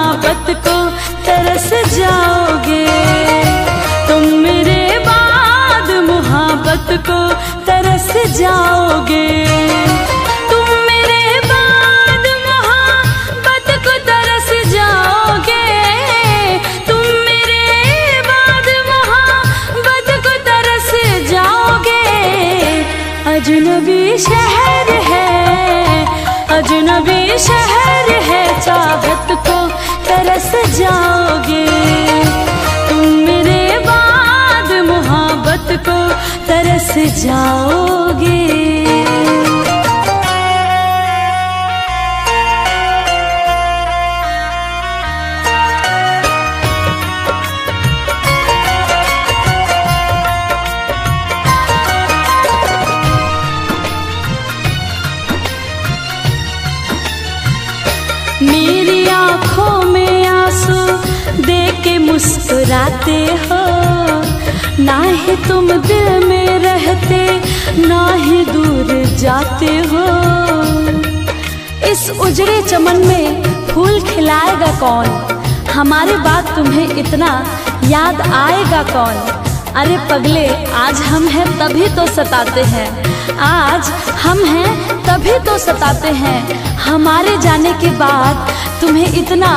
मोहब्बत को तरस जाओगे। तुम मेरे बाद मोहब्बत को तरस जाओगे। तुम मेरे बाद मोहब्बत को तरस जाओगे। तुम मेरे बाद मोहब्बत को तरस जाओगे। अजनबी शहर है, अजनबी शहर है, चाहत को तरस जाओगे। तुम मेरे बाद मोहब्बत को तरस जाओगे। मेरी आँखों में आंसू देख के मुस्कुराते हो। ना ही तुम दिल में रहते, ना ही दूर जाते हो। इस उजड़े चमन में फूल खिलाएगा कौन? हमारी बात तुम्हें इतना याद आएगा कौन? अरे पगले, आज हम हैं तभी तो सताते हैं। आज हम हैं तभी तो सताते हैं। हमारे जाने के बाद तुम्हें इतना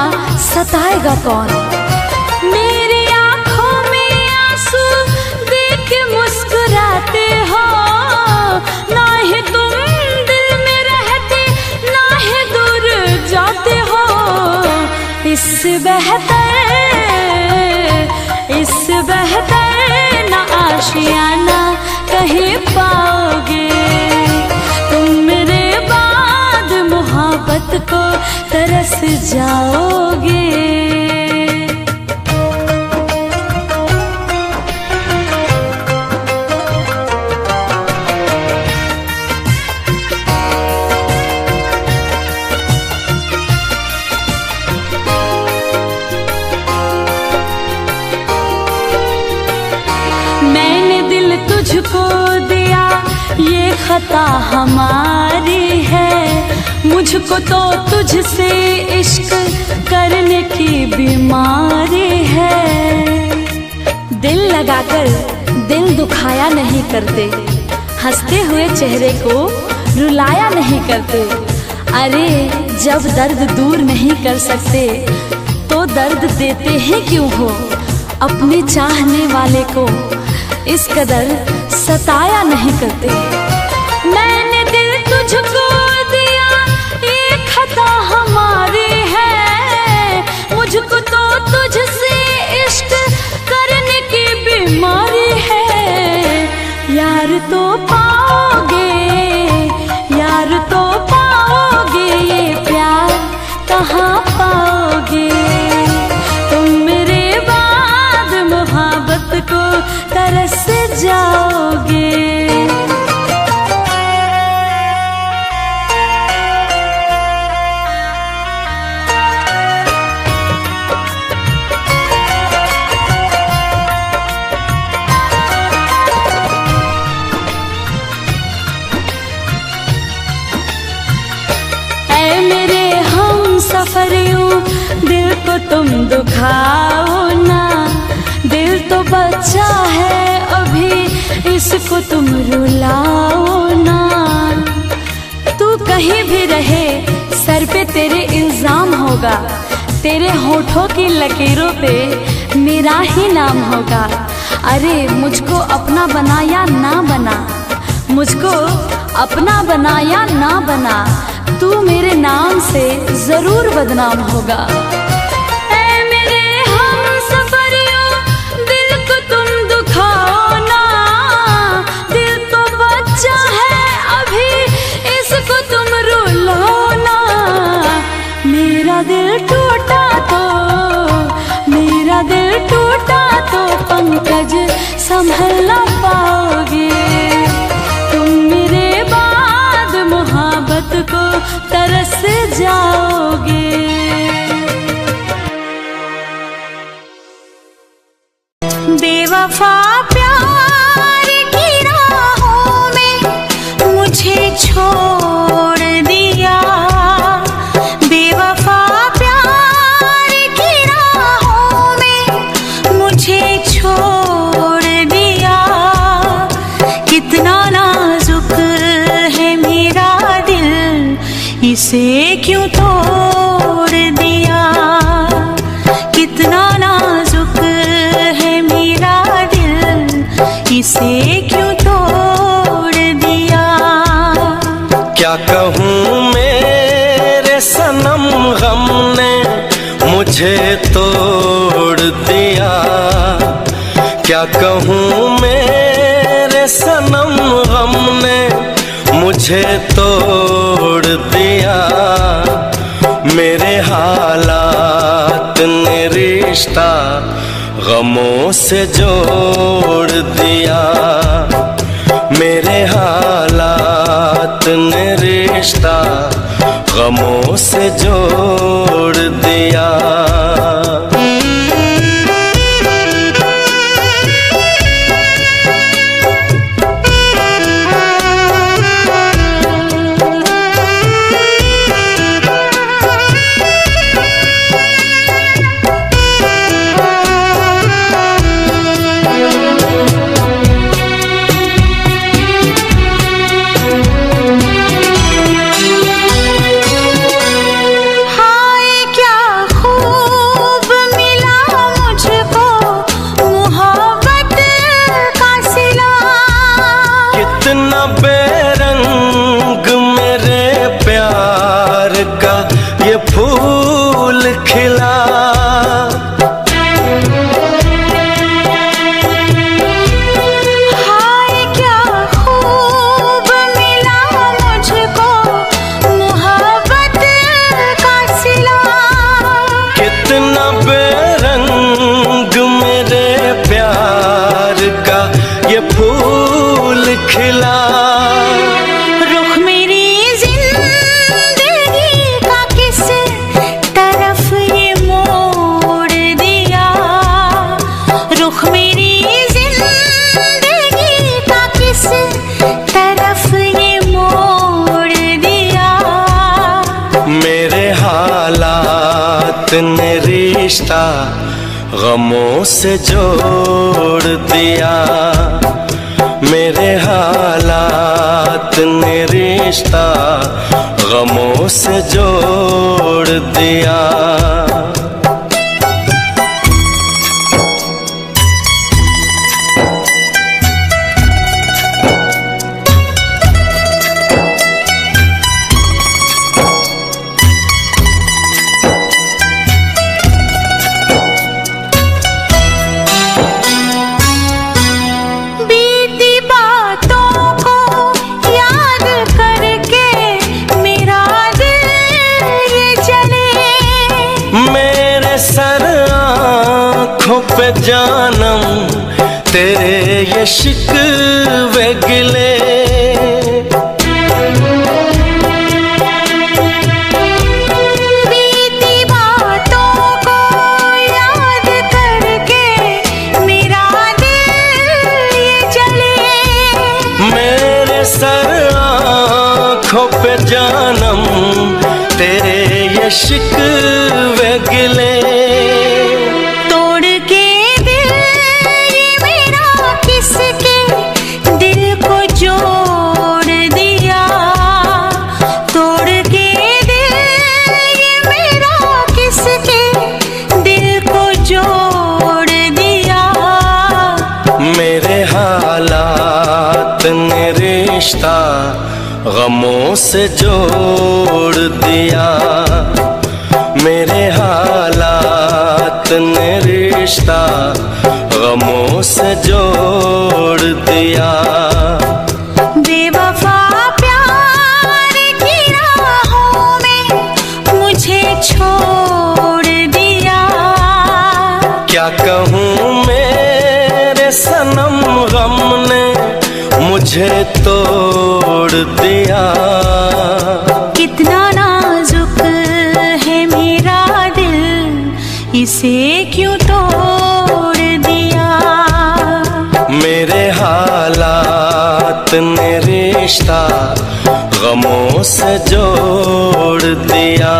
सताएगा कौन? मेरी आँखों में आंसू देख के मुस्कुराते हो। ना ही तुम दिल में रहते, ना ही दूर जाते हो। इससे बेहतर ना आशियाना कहीं पाओगे। तुम मेरे बाद मोहब्बत को तरस जाओगे। मैंने दिल तुझको दिया, ये खता हमारी है। मुझको तो तुझसे इश्क करने की बीमारी है। दिल लगाकर दिल दुखाया नहीं करते, हंसते हुए चेहरे को रुलाया नहीं करते। अरे जब दर्द दूर नहीं कर सकते तो दर्द देते ही क्यों हो? अपने चाहने वाले को इस कदर सताया नहीं करते। मैंने दिल तुझको दिया, ये खता हमारी है। मुझको तो तुझसे इश्क करने की बीमारी है। यार तो पाओगे, यार तो पाओगे, ये प्यार कहाँ पाओगे? तुम मेरे बाद मोहब्बत को तरस जाओगे। ऐ मेरे हम सफरियों, दिल को तुम दुखाओ ना। दिल तो बच्चा है अभी, इसको तुम रुलाओ ना। तू कहीं भी रहे, सर पे तेरे इल्जाम होगा। तेरे होठों की लकीरों पे मेरा ही नाम होगा। अरे मुझको अपना बना या ना बना, मुझको अपना बना या ना बना, तू मेरे नाम से जरूर बदनाम होगा। मेरा दिल टूटा तो पंकज संभल ना पाओगे। तुम मेरे बाद मोहब्बत को तरस जाओगे। बेवफा प्यार की राहों में मुझे छोड़ दिया। बेवफा प्यार मुझे तोड़ दिया। क्या कहूँ मेरे सनम गम ने मुझे तोड़ दिया। मेरे हालात ने रिश्ता गमों से जोड़ दिया। मेरे हालात ने रिश्ता गमों से जोड़ दिया। फूल खिला हाय क्या खूब मिला मुझको मोहब्बत का सिला। कितना बेरंग मेरे प्यार का ये फूल खिला। ने रिश्ता गमों से जोड़ दिया। मेरे हालात ने रिश्ता गमों से जोड़ दिया। पे जानम तेरे ये शिकवे गिले। बीती बातों को याद करके मेरा दिल ये जले। मेरे सर आँखों पे जानम तेरे ये शिकवे गिले। रिश्ता गमों से जोड़ दिया। मेरे हालात ने रिश्ता गमों से जोड़ दिया। बेवफा प्यार की राहों में मुझे छोड़ दिया। क्या कहूँ मेरे सनम गम ने मुझे तोड़ दिया। कितना नाजुक है मेरा दिल इसे क्यों तोड़ दिया। मेरे हालात ने रिश्ता गमों से जोड़ दिया।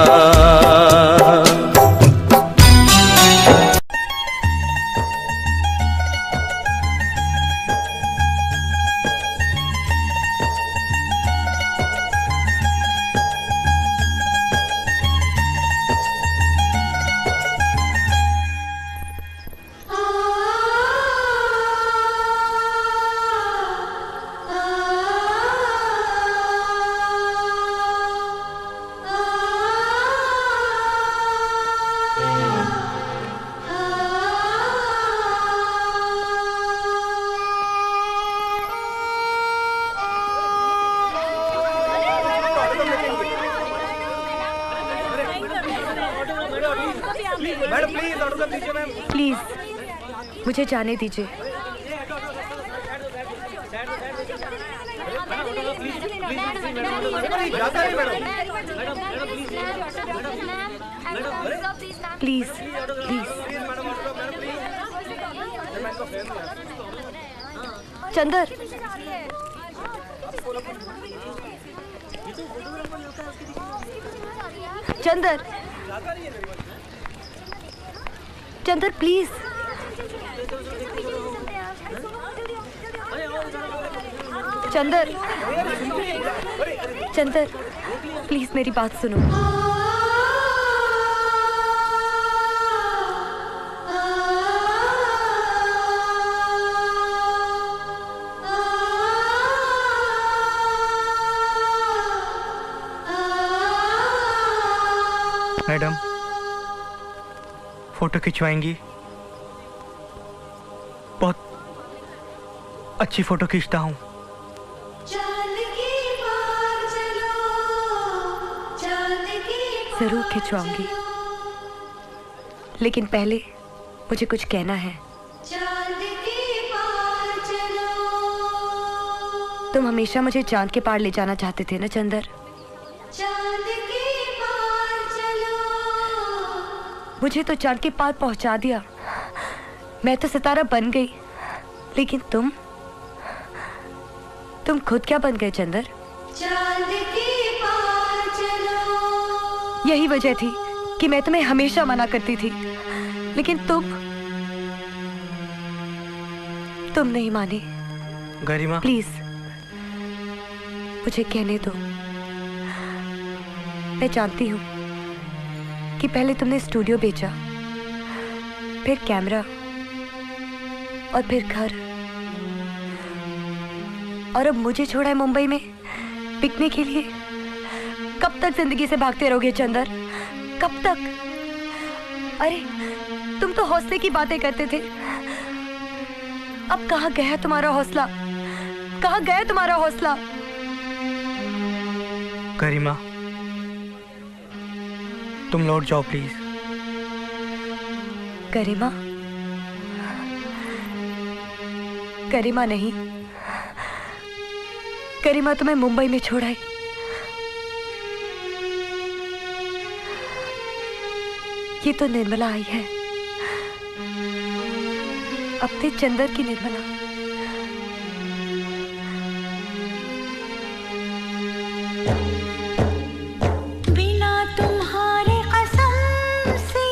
प्लीज मुझे जाने दीजिए। Please please Chandar, Chandar, Chandar please. Chandar, Chandar please मेरी बात सुनो। मैडम, फोटो खिंचवाएंगी? बहुत अच्छी फोटो खींचता हूँ। जरूर खिंचवाऊंगी, लेकिन पहले मुझे कुछ कहना है। तुम हमेशा मुझे चांद के पार ले जाना चाहते थे ना चंदर? मुझे तो चांद के पार पहुंचा दिया, मैं तो सितारा बन गई, लेकिन तुम खुद क्या बन गए चंदर? यही वजह थी कि मैं तुम्हें हमेशा मना करती थी, लेकिन तुम नहीं माने। गरिमा प्लीज मुझे कहने दो। मैं जानती हूँ कि पहले तुमने स्टूडियो बेचा, फिर कैमरा और फिर घर, और अब मुझे छोड़ा है मुंबई में बिकने के लिए। कब तक जिंदगी से भागते रहोगे चंदर? कब तक? अरे तुम तो हौसले की बातें करते थे, अब कहाँ गया तुम्हारा हौसला? कहाँ गया तुम्हारा हौसला? गरिमा, तुम लौट जाओ प्लीज। गरिमा? गरिमा नहीं, गरिमा तुम्हें मुंबई में छोड़ा है। ये तो निर्मला आई है, अपने चंदर की निर्मला। बिना तुम्हारे कसम से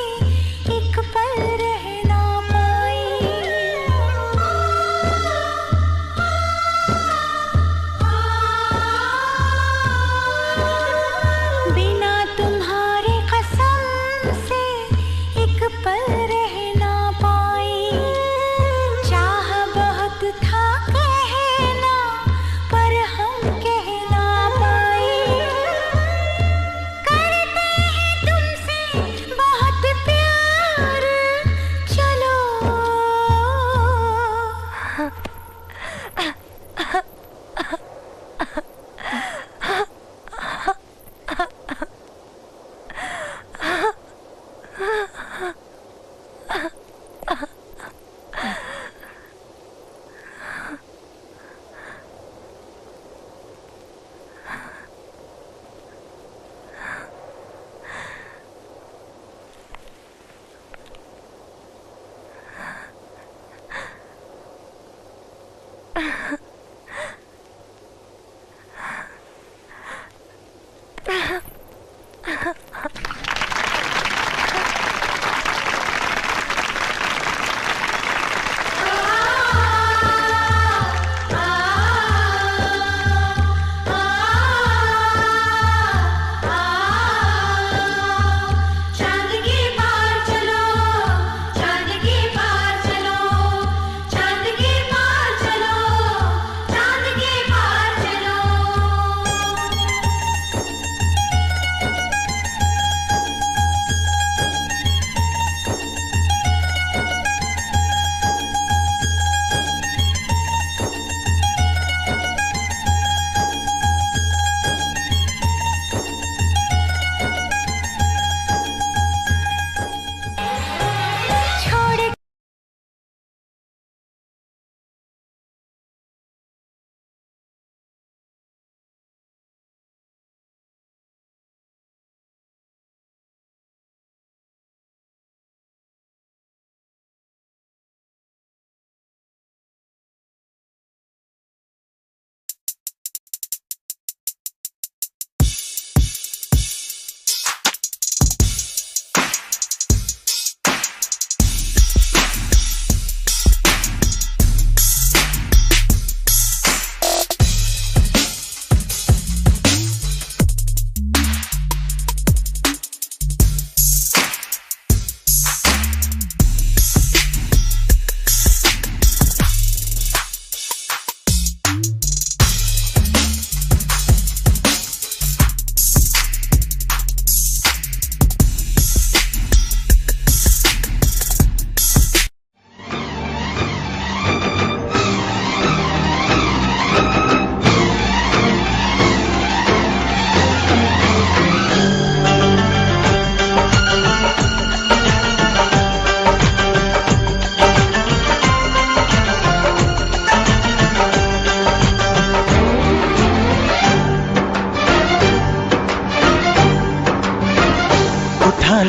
एक पल रह ना पाई, बिना तुम्हारे कसम से एक पल रह ना पाई। चाह बहुत था कहना पर हम कह ना पाए।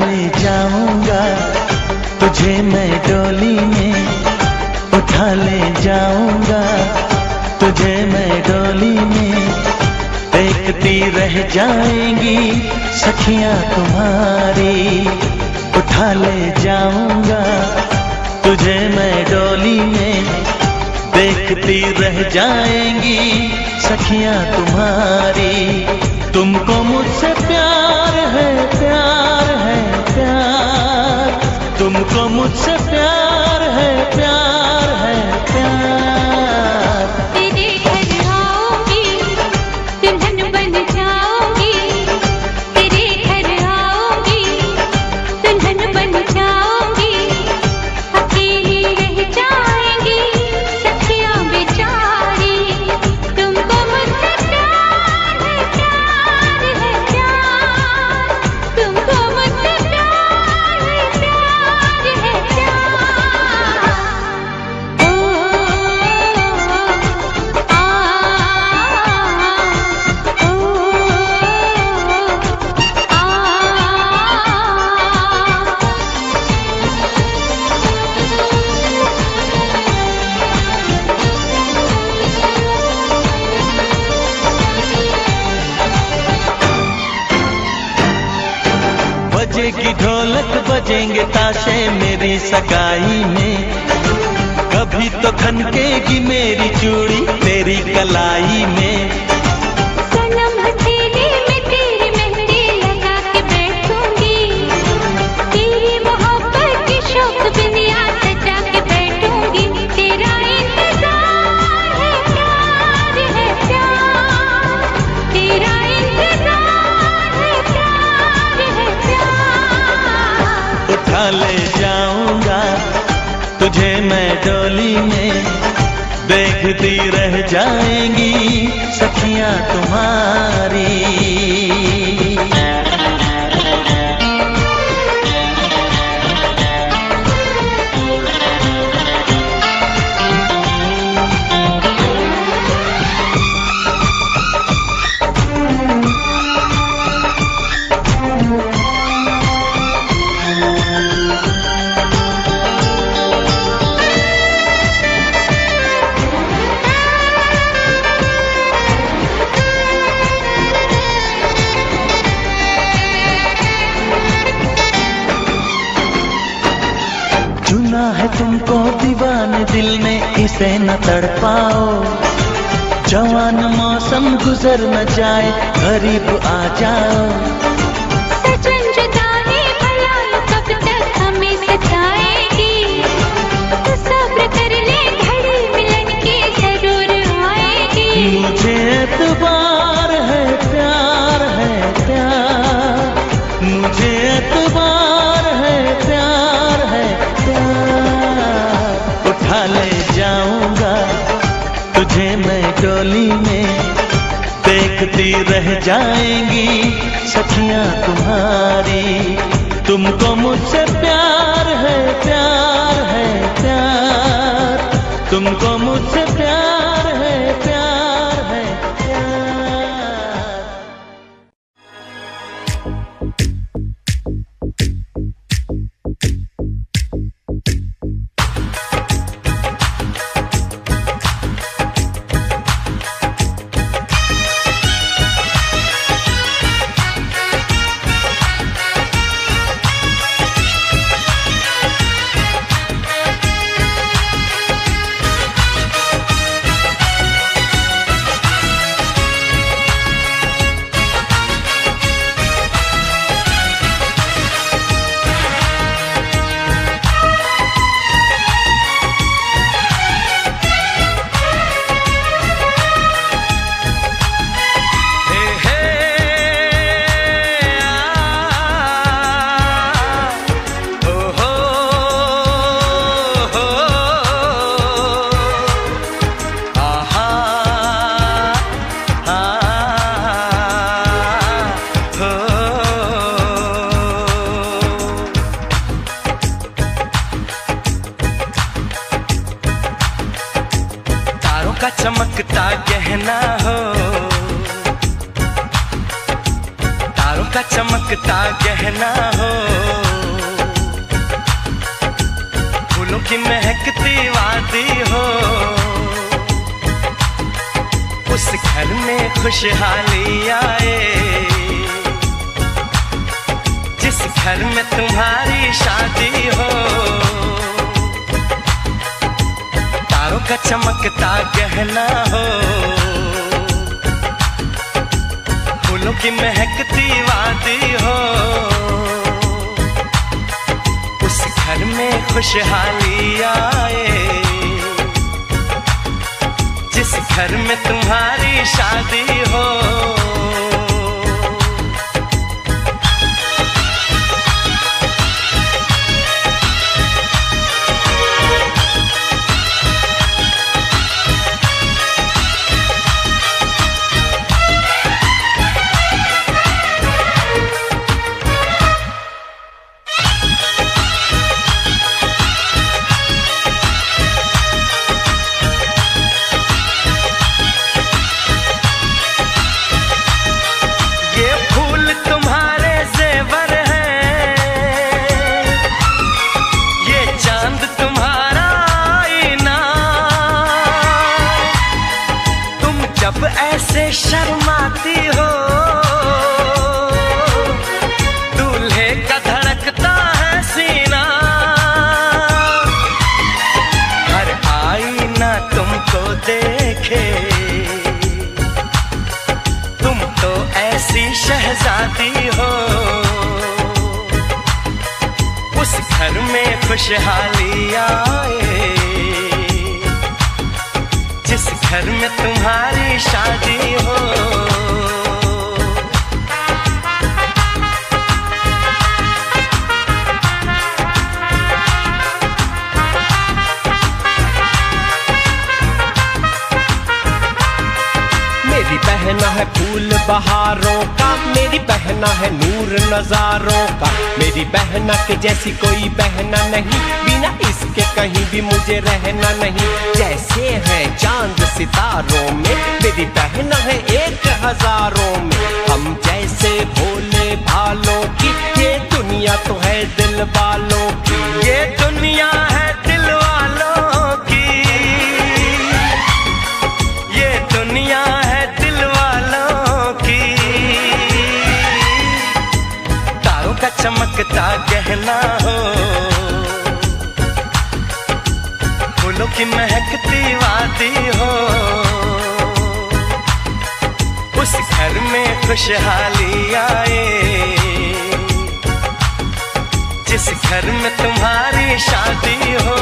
ले जाऊंगा तुझे मैं डोली में, उठा ले जाऊंगा तुझे मैं डोली में। देखती रह जाएंगी सखियां तुम्हारी, उठा ले जाऊंगा तुझे मैं डोली में। देखती रह जाएंगी सखियां तुम्हारी। तुमको मुझसे प्यार है, प्यार है, प्यार। तुमको मुझसे प्यार है, प्यार है, प्यार। तेरे घर आऊंगी, दुल्हन बन जाऊंगी। तेरे घर आऊंगी, दुल्हन बन जाऊंगी। अकेली रह जाएंगी सखियां बेचारी। तुमको मुझसे प्यार है, प्यार है, प्यार। तुमको मुझसे प्यार है, प्यार है, प्यार। ओ बजेगी ढोलक बजेंगे ताशे मेरी सगाई में। कभी तो खनकेगी मेरी चूड़ी तेरी कलाई में। सनम हथेली में तेरी मेहंदी लगा के बैठूंगी। तेरी मोहब्बत की शौक बिंदिया सजा के बैठूंगी। तेरा इंतजार है, प्यार है, प्यार। तेरा इंतजार है, प्यार है, प्यार। उठा ले जाऊंगा तुझे मैं डोली में। देखती रह जाएंगी सखियां तुम्हारी। चुना है तुमको दीवाने दिल ने, इसे न तड़पाओ। जवान मौसम गुजर न जाए, करीब आ जाओ। सजन जुदाई भला कब तक हमें सताएगी। तो सब्र कर ले, घड़ी मिलन की जरूर आएगी। मुझे एतबार है, प्यार है, प्यार। मुझे एतबार है, प्यार है, प्यार। उठा ले जाऊंगा तुझे मैं डोली में। देखती रह जाएंगी सखियां तुम्हारी। तुमको मुझसे प्यार है, प्यार है, प्यार। तुमको मुझसे प्यार है, प्यार है, प्यार। का चमकता गहना हो, तारों का चमकता गहना हो, फूलों की महकती वादी हो, उस घर में खुशहाली आए जिस घर में तुम्हारी शादी हो। तारों का चमकता गहना हो, फूलों की महकती वादी हो, उस घर में खुशहाली आए जिस घर में तुम्हारी शादी हो। ऐसे शर्माती हो, दूल्हे का धड़कता है सीना, हर आईना तुमको देखे, तुम तो ऐसी शहजादी हो। उस घर में खुशहाली आए जिस घर में तुम्हारी शादी हो। मेरी बहना है फूल बहारों का, मेरी बहना है नूर नजारों का, मेरी बहना के जैसी कोई बहना नहीं, बिना इसके कहीं भी मुझे रहना नहीं। जैसे है चांद सितारों में, मेरी बहना है एक हजारों में, हम जैसे भोले भालों की, ये दुनिया तो है दिल वालों की, ये दुनिया है दिल वालों की, ये दुनिया है दिल वालों की। तारों का चमकता गहना हो, फूलों की महकती वादी हो, उस घर में खुशहाली आए जिस घर में तुम्हारी शादी हो।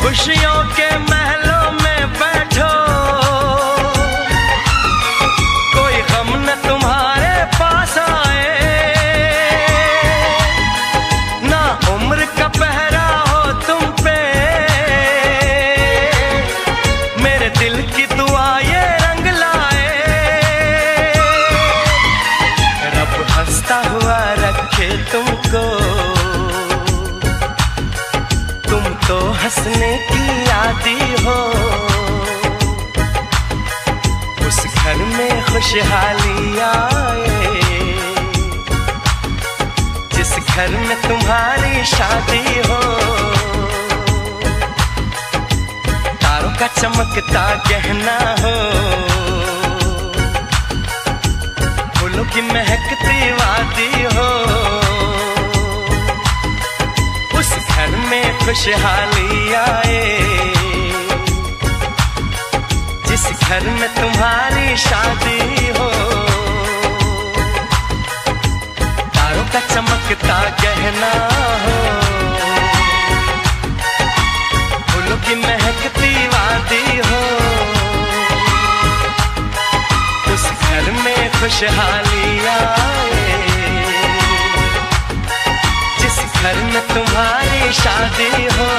खुशियों के महलों में बैठो, कोई गम न तुम्हारे पास आए, ना उम्र का पहरा हो तुम पे, मेरे दिल की दुआ ये रंग लाए, रब हंसता हुआ रखे तुमको, तुम तो हंसने की आदी हो। उस घर में खुशहाली आए जिस घर में तुम्हारी शादी हो। तारों का चमकता गहना हो, फूलों की महकती वादी हो, उस घर में खुशहाली आए जिस घर में तुम्हारी शादी हो। तारों का चमकता गहना हो, फूलों की महकती वादी हो, उस घर में खुशहाली आए जिस घर में तुम्हारी शादी हो।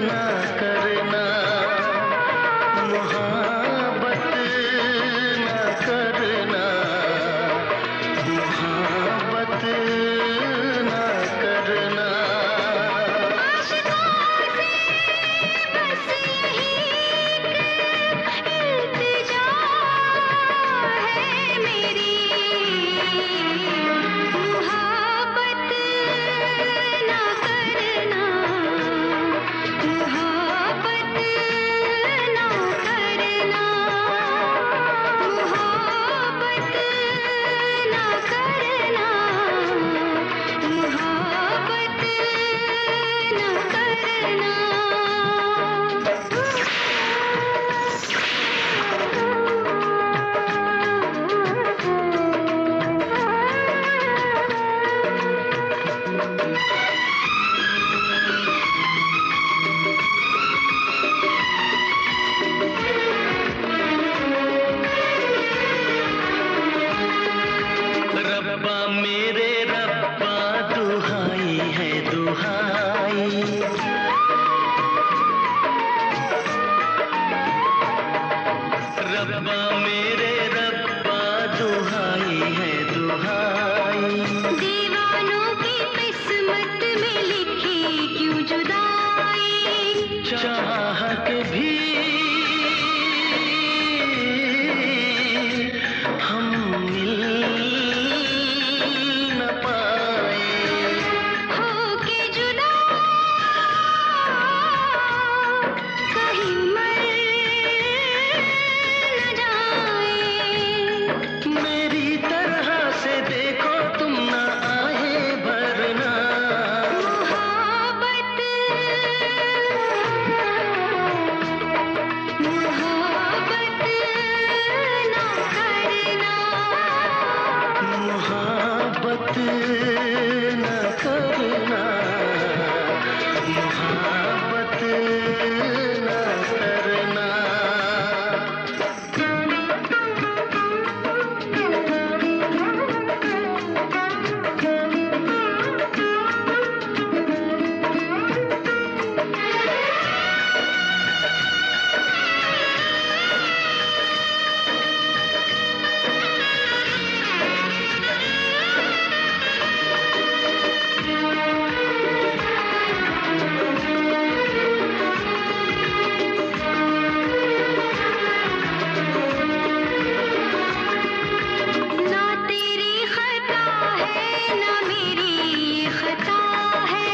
ना करना, मोहब्बत ना करना, मोहब्बत ना करना। रब्बा मेरे रब्बा दुहाई है दुहाई, रब्बा मेरे रब्बा दुहाई है दुहाई। दीवानों की किस्मत में लिखी क्यों जुदाई, चाहत भी हम मिल न पाए, होके जुदा कहीं मर न जाए। मेरी तरह से देखो तुम ना आए भरना, मोहब्बत मोहब्बत ना करना, मोहब्बत न करना, मोहब्बत न करना। ना तेरी खता है ना मेरी खता है,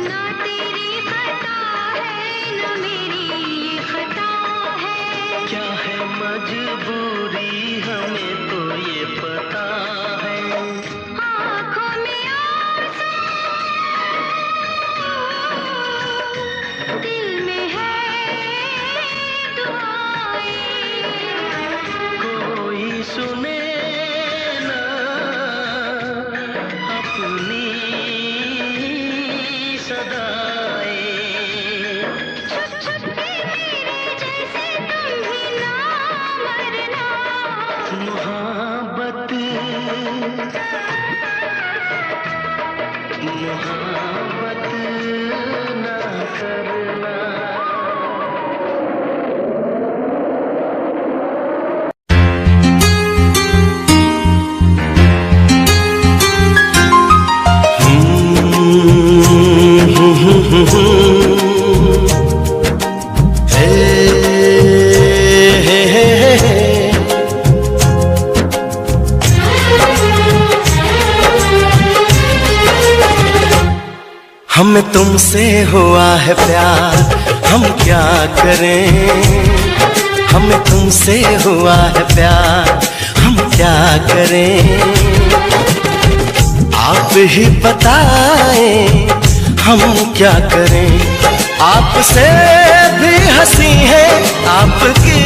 ना तेरी खता है ना मेरी खता है। क्या है मजबूरी हमें तो ये पता है, आँखों में आंसू, दिल में है दुआएं, कोई सुने ना अपनी सदाएं। छुप छुप के मेरे जैसे तुम भी ना मरना, मोहब्बत मोहब्बत ना करना। हमें तुमसे हुआ है प्यार, हम क्या करें। हमें तुमसे हुआ है प्यार, हम क्या करें। आप ही बताएं हम क्या करें। आपसे भी हंसी है आपकी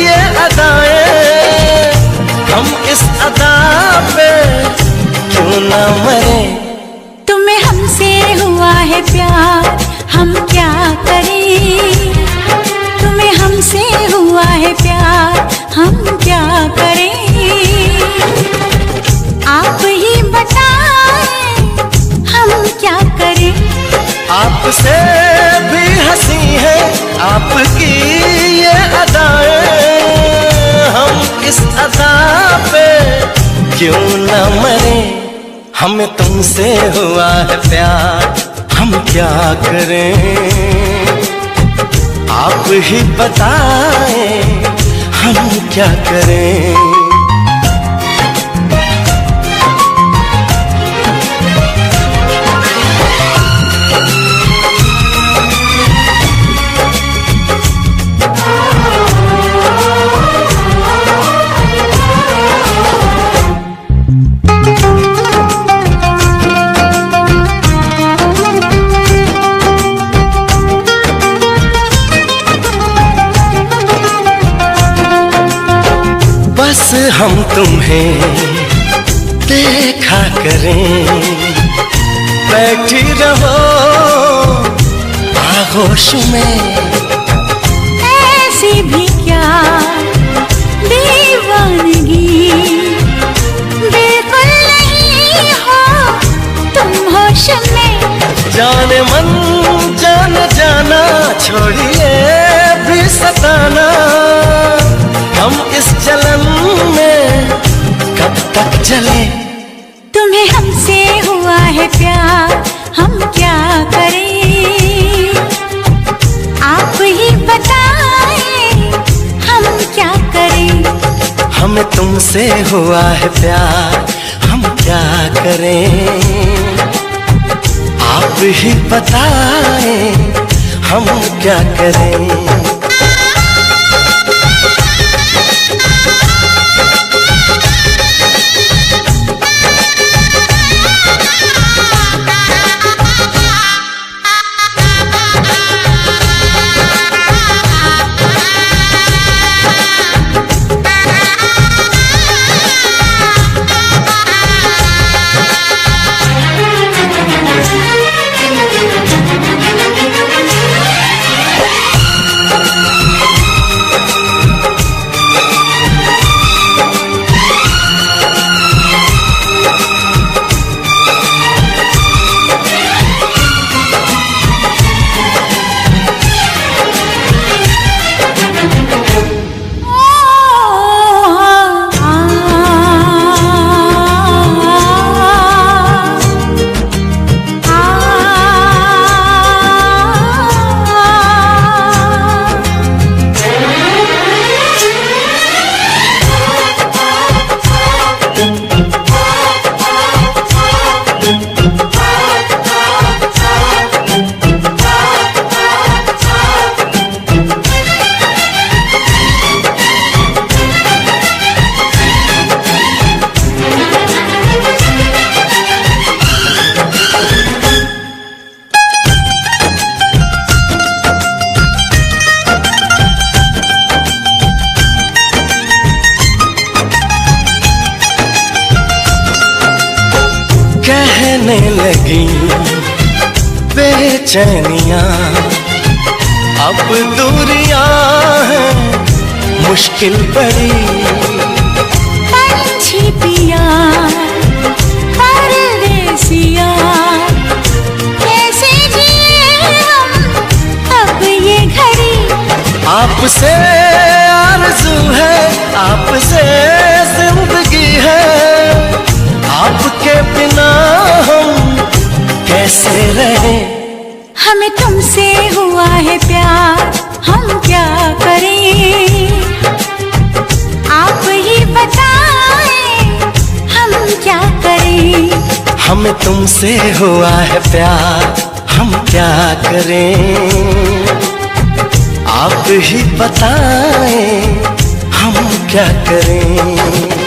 ये अदाएं, हम इस अदा पे क्यों न मरे। तुम्हें हमसे हुआ है प्यार, हम क्या करें। तुम्हें हमसे हुआ है प्यार, हम क्या करें। आप ही क्यों न मरे, हमें तुमसे हुआ है प्यार, हम क्या करें आप ही बताएं, हम क्या करें। बस हम तुम्हें देखा करें, बैठी रहो आगोश में। ऐसी भी क्या दीवानगी, बिल्कुल नहीं हो तुम होश में। जाने मन जान जाना, छोड़िए भी सताना, हम इस जलन में कब तक जले। तुम्हें हमसे हुआ है प्यार, हम क्या करें आप ही बताएं, हम क्या करें। हमें तुमसे हुआ है प्यार, हम क्या करें आप ही बताएं, हम क्या करें। कहने लगी बेचैनियां, अब दूरियां हैं मुश्किल बड़ी। पंछी पिया परदेसिया, कैसे जिए हम अब ये घड़ी। आपसे आरज़ू है, आपसे जिंदगी है, आपके बिना हम कैसे रहें। हमें तुमसे हुआ है प्यार, हम क्या करें आप ही बताएं, हम क्या करें। हमें तुमसे हुआ है प्यार, हम क्या करें आप ही बताएं, हम क्या करें।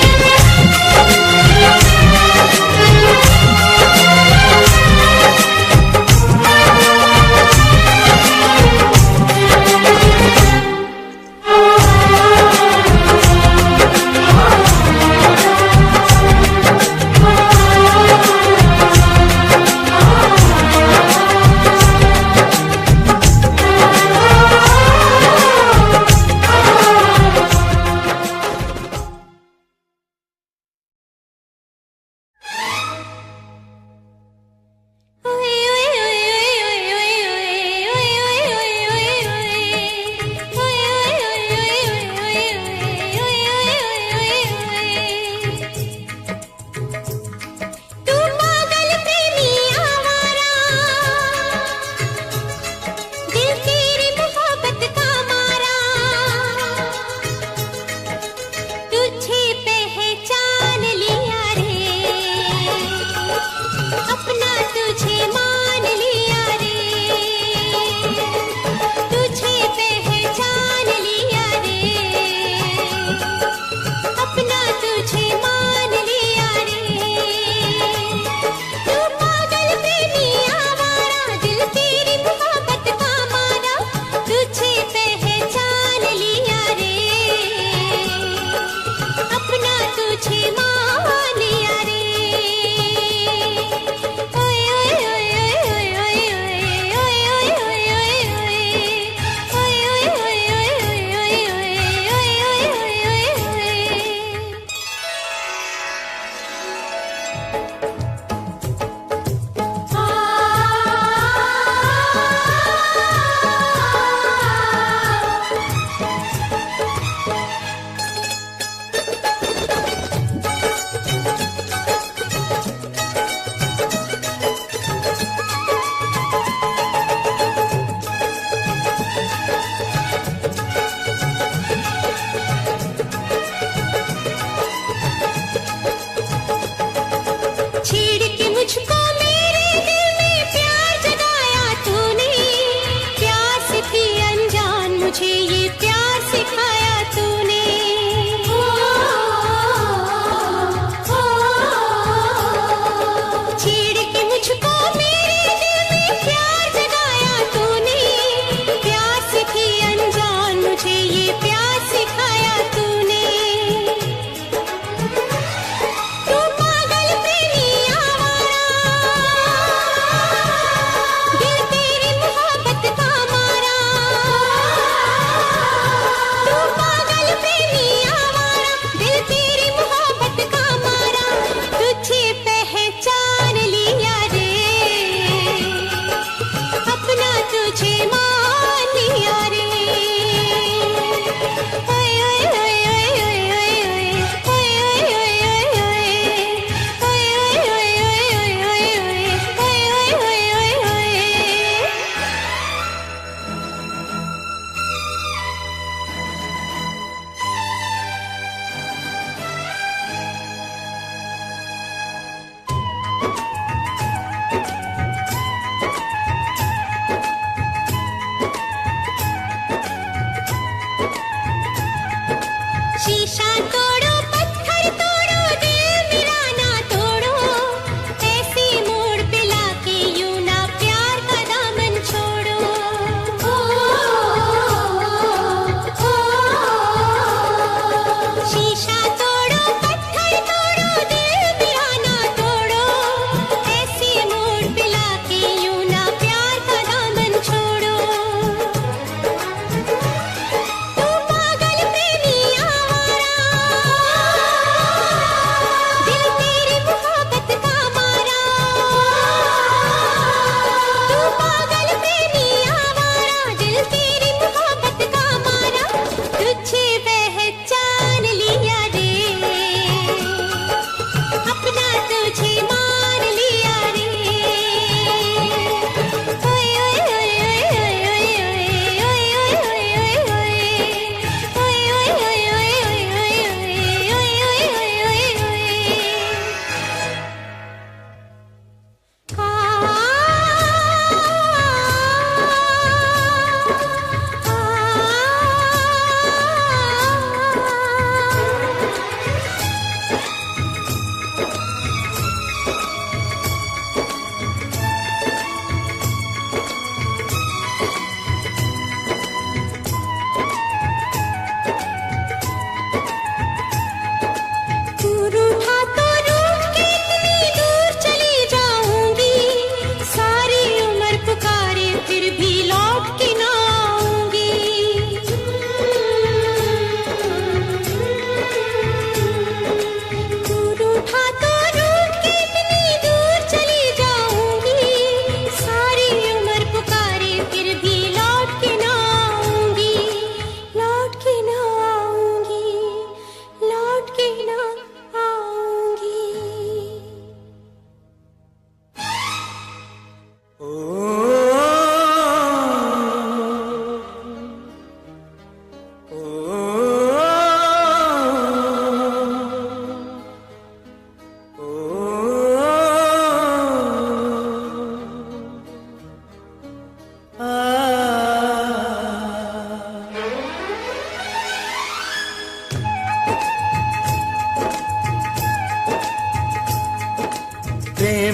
प्रेम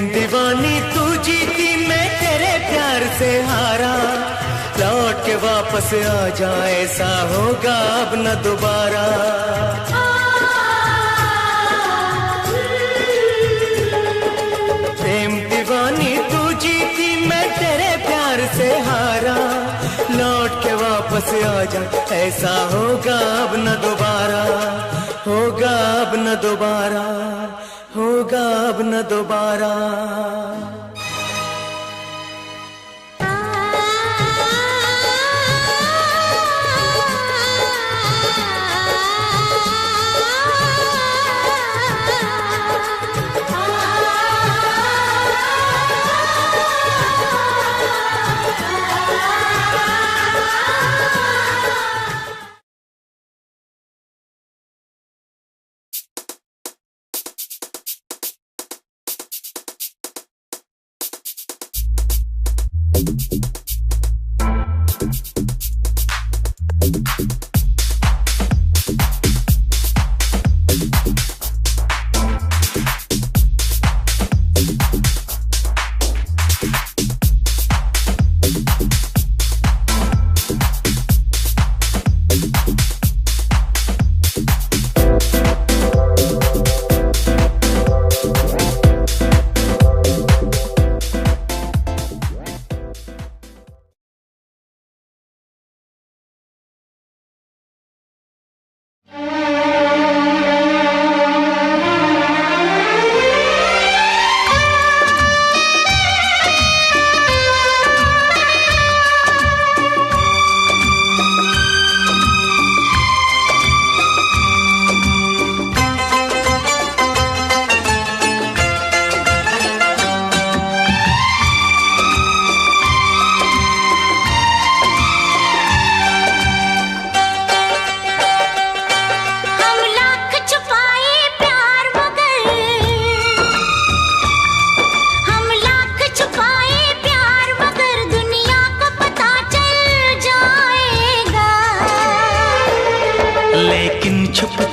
दीवानी तू जीती मैं तेरे प्यार से हारा, लौट के वापस आ जाए ऐसा होगा अब न दोबारा। प्रेम दीवानी तू जीती मैं तेरे प्यार से हारा, लौट के वापस आ जाए ऐसा होगा अब न दोबारा, होगा अब न दोबारा, होगा अब न दोबारा।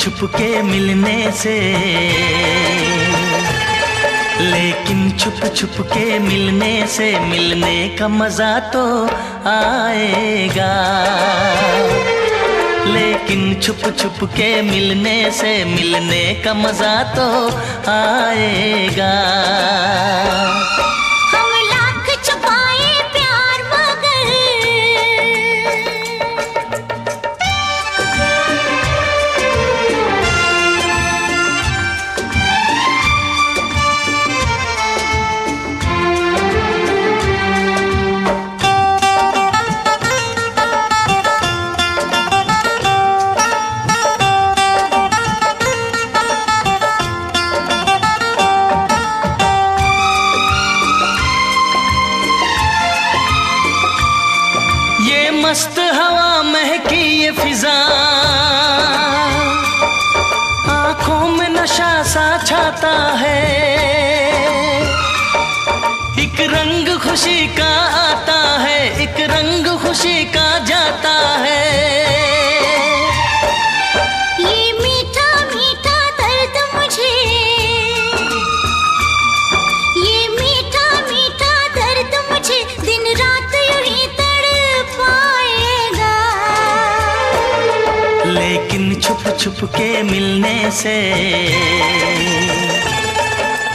छुप के मिलने से, लेकिन छुप छुप के मिलने से मिलने का मजा तो आएगा। लेकिन छुप छुप के मिलने से मिलने का मजा तो आएगा। मस्त हवा महकी ये फिजा, आंखों में नशा सा छाता है। एक रंग खुशी का आता है, एक रंग खुशी का जाता है। ये मीठा मीठा दर्द मुझे, ये मीठा मीठा दर्द मुझे दिन रात यूं ही तड़पाएगा। लेकिन छुप छुप के मिलने से,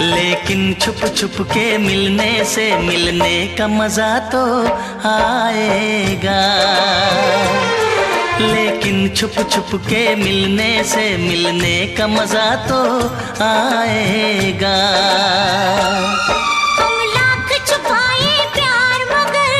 लेकिन छुप छुप के मिलने से मिलने का मजा तो आएगा। लेकिन छुप छुप के मिलने से मिलने का मजा तो आएगा। हम लाख छुपाए प्यार मगर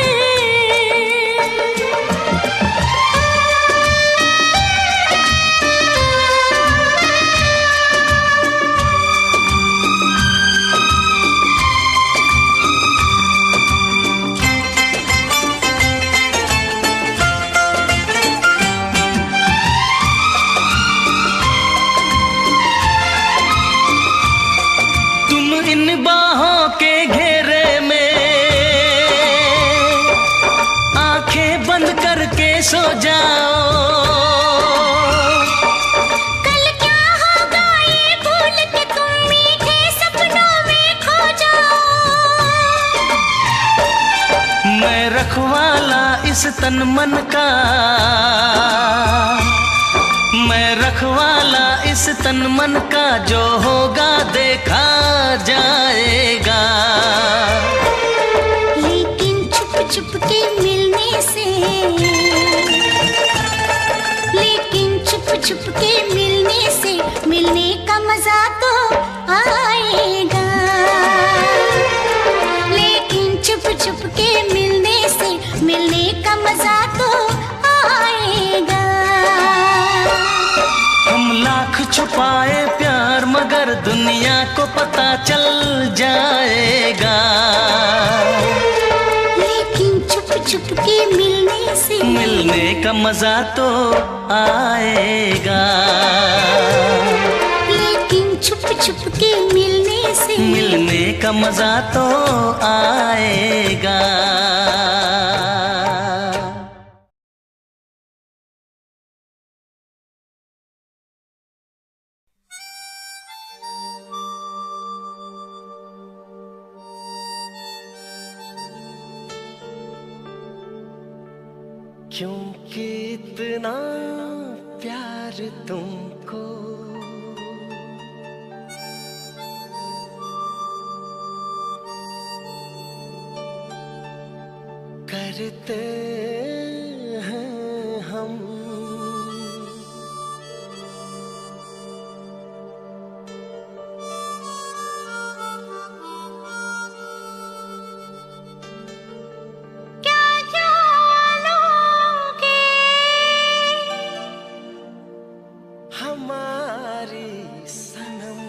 रखवाला इस तन मन का, मैं रखवाला इस तन मन का, जो होगा देखा जाएगा। लेकिन छुप छुप के मिलने से, लेकिन छुप छुप के मिलने से मिलने का मजा तो आएगा। लेकिन छुप छुप के मिलने से मिलने का मजा तो आएगा। हम लाख छुपाए प्यार मगर दुनिया को पता चल जाएगा। लेकिन छुप छुप के मिलने से मिलने का मजा तो आएगा। लेकिन छुप छुप के मिलने से मिलने का मजा तो आएगा। क्योंकि इतना प्यार तुमको करते हैं हम। हमारी सनम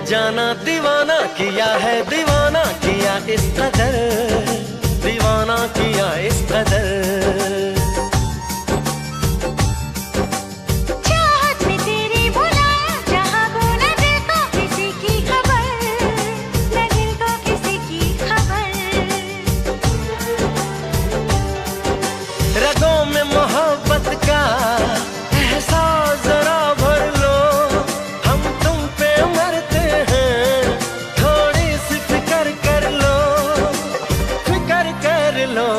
जाना दीवाना किया है, दीवाना किया इस कदर, दीवाना किया इस कदर। चाहत में तेरी बुलाया जहाँ को न दिल को किसी की खबर, न दिल को किसी की खबर। रगों में मोहब्बत का एहसास जरा भर लो, हम तुम पे मरते हैं, थोड़ी सी फिक्र कर लो, फिक्र कर लो।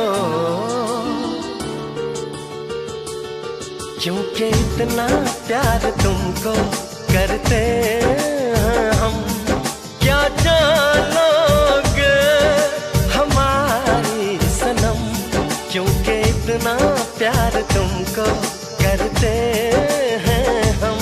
क्योंकि इतना प्यार तुमको करते हैं हम, क्या जानोगे हमारी सनम। क्योंकि इतना प्यार तुमको करते हैं हम।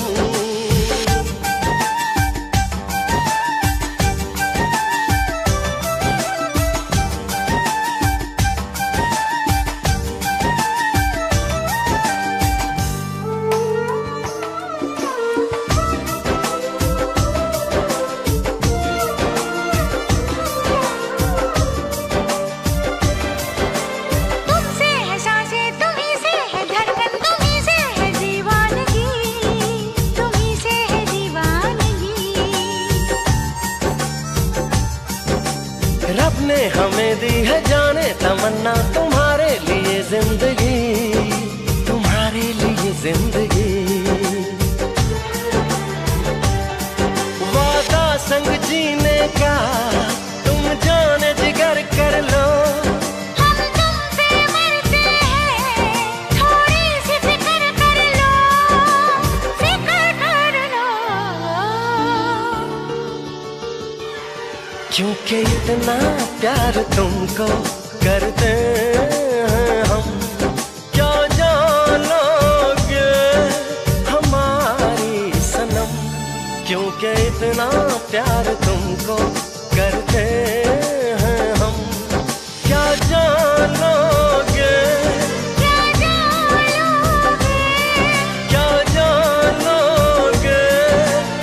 तुमसे है सांसें, तुम्हीं से है धड़कन, तुम्हीं से है जीवन। रब ने हमें दी है जाने तमन्ना, तुम्हारे लिए जिंदगी, तुम्हारे लिए जिंदगी। वादा संग जीने का तुम जाने जिगर कर लो, हम तुम पे मरते हैं, थोड़ी सी फिक्र कर लो, फिक्र कर लो। क्योंकि इतना प्यार तुमको करते हैं हम, क्या जानोगे हमारी सनम। क्योंकि इतना प्यार तुमको करते हैं हम, क्या जानोगे, क्या जानोगे, क्या जानोगे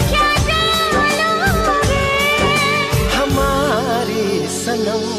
क्या जानोगे। हमारी सनम।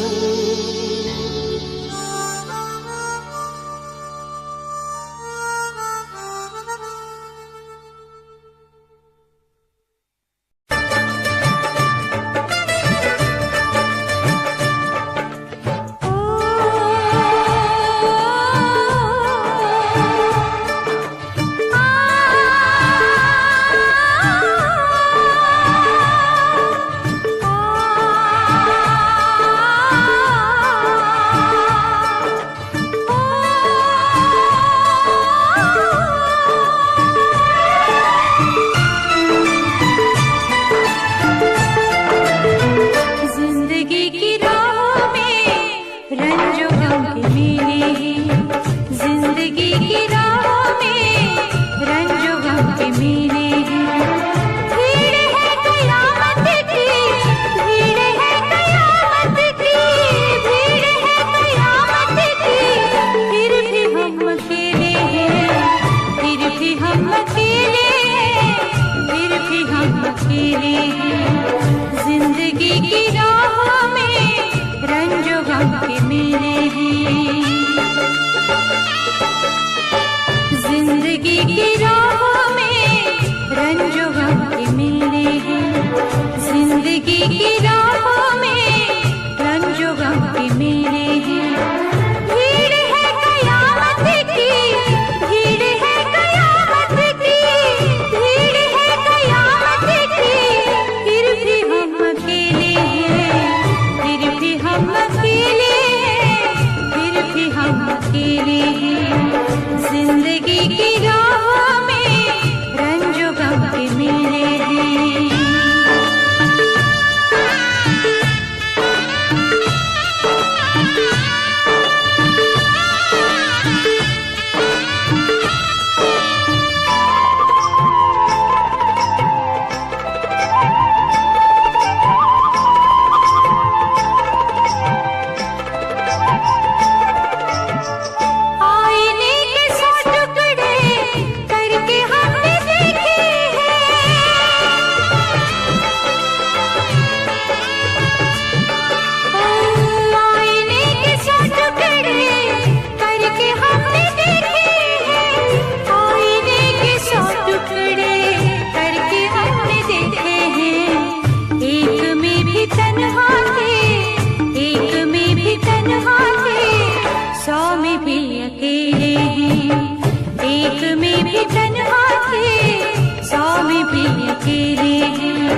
जिंदगी की राह में रंजो गम के मेले हैं, जिंदगी की राह में रंजो गम के मेले हैं। भीड़ है कयामत की, भीड़ है कयामत की, भीड़ है कयामत की। फिर भी हम अकेले हैं, फिर भी हम अकेले हैं, फिर भी हम अकेले हैं। जिंदगी की राह में रंजो गम के मेले हैं, जिंदगी की राह में रंजो गम के मेले हैं, जिंदगी की राह में रंजो गम के मेले हैं। भीड़ है कयामत की, भीड़ है कयामत की, भीड़ है कयामत की। फिर भी हम अकेले हैं, फिर भी हम अकेले हैं, फिर भी हम अकेले हैं। जिंदगी की राह में रंजो गम के मेले हैं। आईने के 100 टुकड़े करके हमने देखे हैं, आईने के 100 टुकड़े करके हमने देखे हैं, आईने के 100 टुकड़े करके हमने देखे हैं। एक में भी तन्हा थे, एक में भी तन्हा थे, 100 में भी अकेले हैं। एक में भी तन्हा थे, 100 में भी अकेले हैं।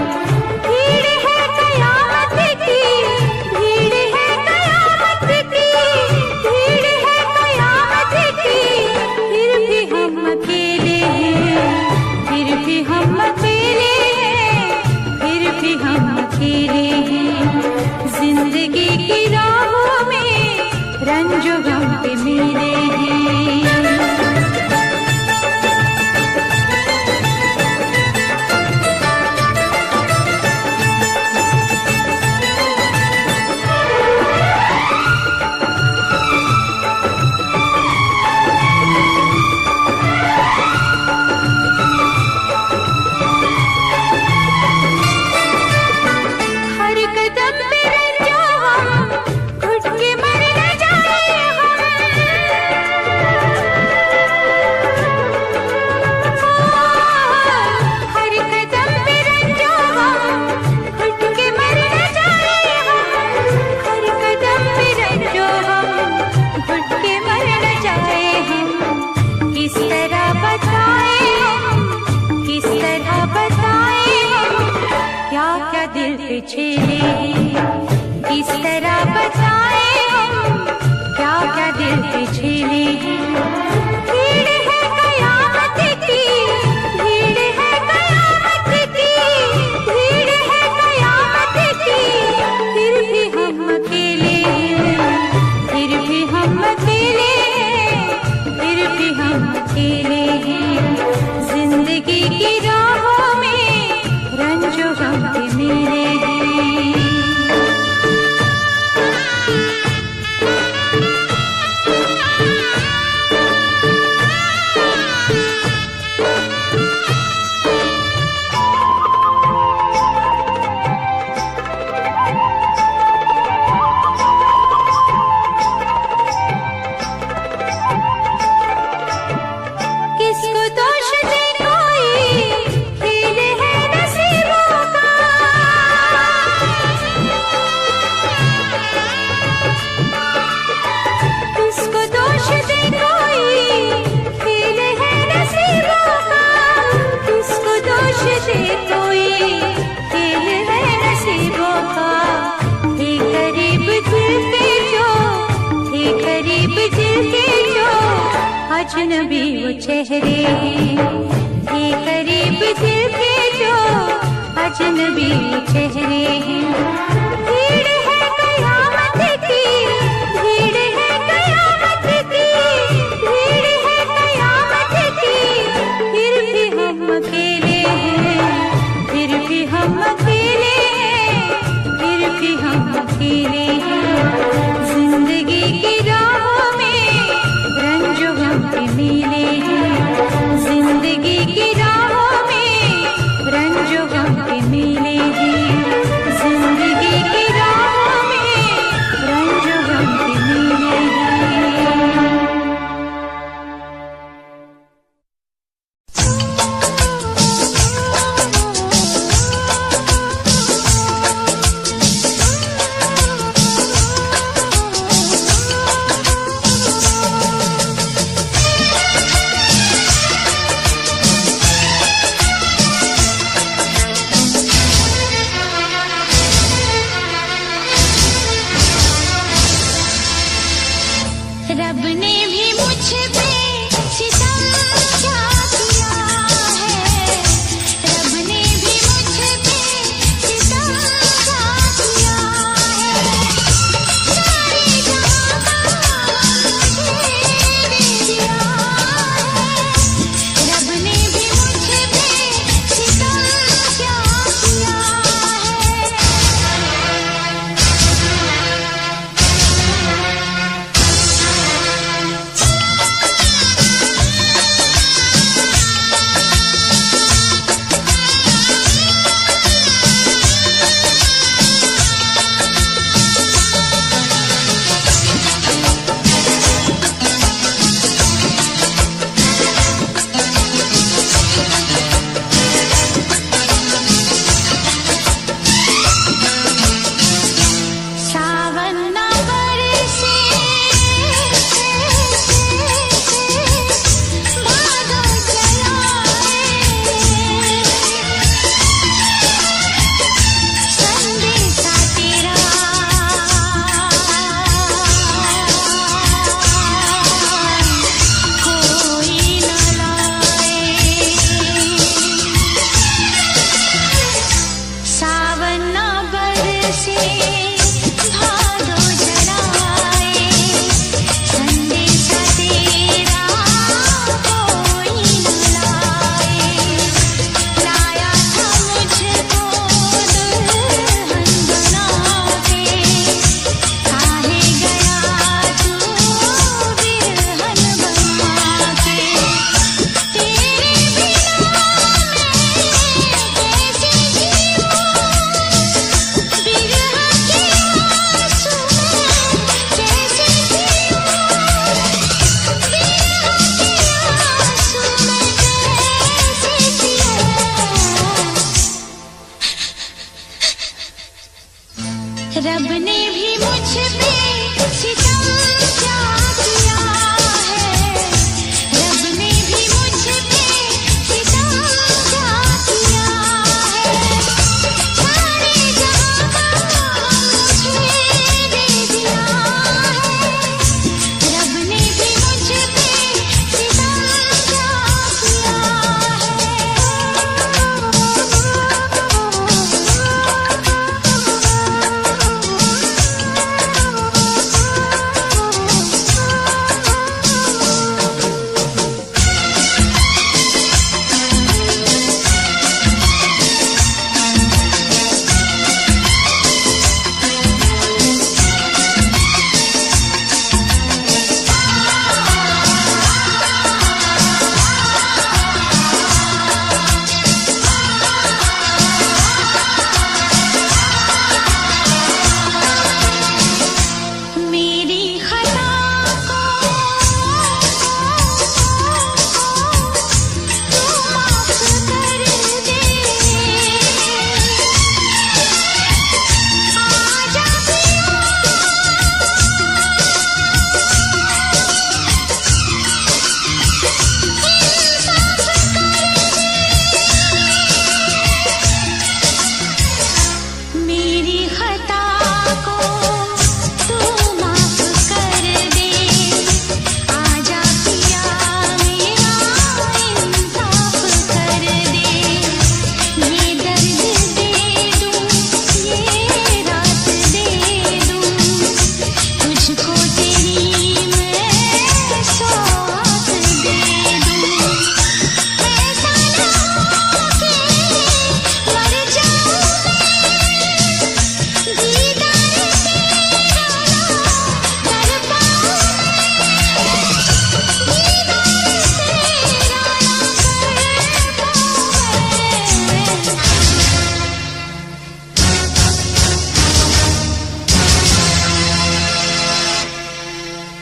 भीड़ है कयामत की, भीड़ है कयामत की, भीड़ है कयामत की। फिर भी हम अकेले हैं, फिर भी हम अकेले हैं, फिर भी हम अकेले हैं। जिंदगी की राह में रंजो गम के मेले हैं। हर कदम पे रंजो हम, घुट के मर न जाए हम। छेले किस तरह बताए हम क्या क्या दिल पे छेले भीड़ है कयामत की भीड़ है कयामत की भीड़ है कयामत की फिर भी हम अकेले फिर भी हम अकेले फिर भी हम अकेले हैं जिंदगी की राहों में रंजो गम के मेले हैं किसको दोष दे कोई खेल है नसीबों का किसको दोष दे कोई खेल है नसीबों का किसको दोष दे कोई खेल है नसीबों का थे करीब दिल के जो थे करीब दिल के जो अजनबी वो चेहरे थे करीब दिल के जो अजनबी वो चेहरे भीड़ है कयामत की भीड़ है कयामत की भीड़ है कयामत की फिर भी हम अकेले हैं फिर भी हम अकेले हैं फिर भी हम अकेले हैं जिंदगी की राहों में रंजो गम के मेले हैं जिंदगी की राहों में रंजो गम के मेले हैं जिंदगी की राहों में रंजो गम के मेले हैं रब ने भी मुझ पे सितम क्या किया है रब ने भी मुझ पे सितम क्या किया है सारे जहां का मुझे दे दिया है रब ने भी मुझ पे सितम क्या किया है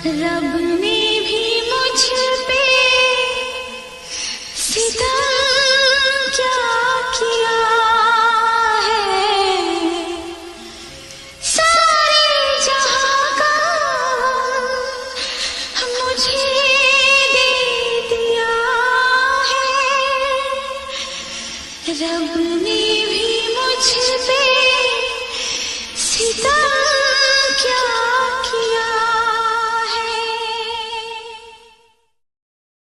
रब ने भी मुझ पे सितम क्या किया है, सारे जहां का मुझे दे दिया है। रब ने